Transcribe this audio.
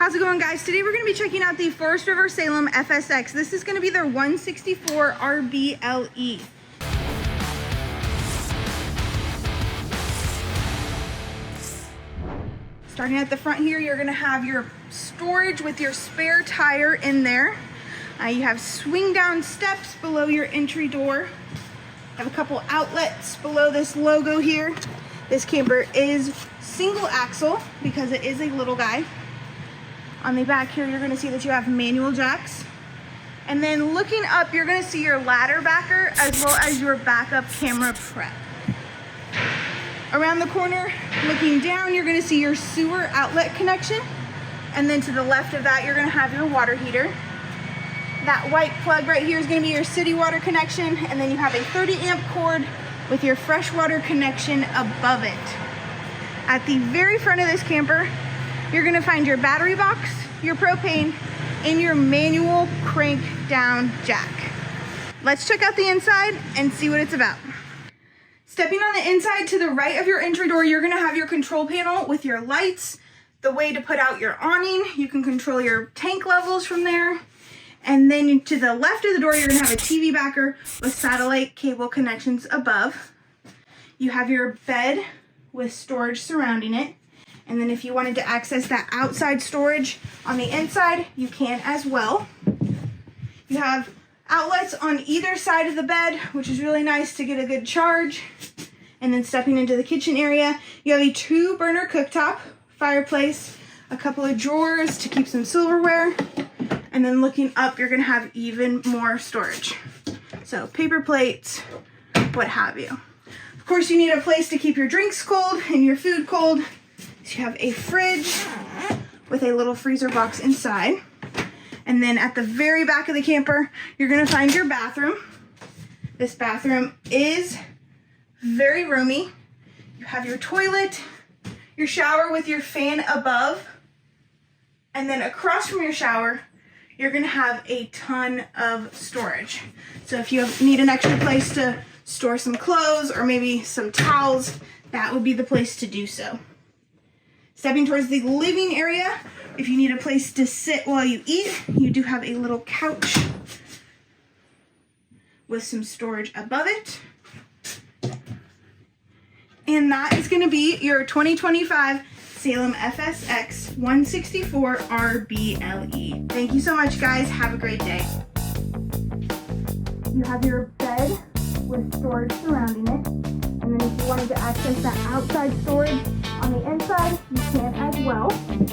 How's it going, guys? Today we're going to be checking out the Forest River Salem FSX. This is going to be their 164 RBLE. Starting at the front here, you're going to have your storage with your spare tire in there. You have swing down steps below your entry door. You have a couple outlets below this logo here. This camper is single axle because it is a little guy. On the back here, you're going to see that you have manual jacks. And then looking up, you're going to see your ladder backer as well as your backup camera prep. Around the corner, looking down, you're going to see your sewer outlet connection. And then to the left of that, you're going to have your water heater. That white plug right here is going to be your city water connection. And then you have a 30 amp cord with your freshwater connection above it. At the very front of this camper, you're gonna find your battery box, your propane, and your manual crank down jack. Let's check out the inside and see what it's about. Stepping on the inside to the right of your entry door, you're gonna have your control panel with your lights, the way to put out your awning. You can control your tank levels from there. And then to the left of the door, you're gonna have a TV backer with satellite cable connections above. You have your bed with storage surrounding it. And then if you wanted to access that outside storage on the inside, you can as well. You have outlets on either side of the bed, which is really nice to get a good charge. And then stepping into the kitchen area, you have a 2-burner cooktop, fireplace, a couple of drawers to keep some silverware. And then looking up, you're gonna have even more storage. So paper plates, what have you. Of course, you need a place to keep your drinks cold and your food cold. So you have a fridge with a little freezer box inside. And then at the very back of the camper, you're gonna find your bathroom. This bathroom is very roomy. You have your toilet, your shower with your fan above. And then across from your shower, you're gonna have a ton of storage. So if you need an extra place to store some clothes or maybe some towels, that would be the place to do so. Stepping towards the living area, if you need a place to sit while you eat, you do have a little couch with some storage above it. And that is going to be your 2025 Salem FSX 164 RBLE. Thank you so much, guys. Have a great day. You have your bed with storage surrounding it. And then if you wanted to access that outside storage on the inside, you can as well.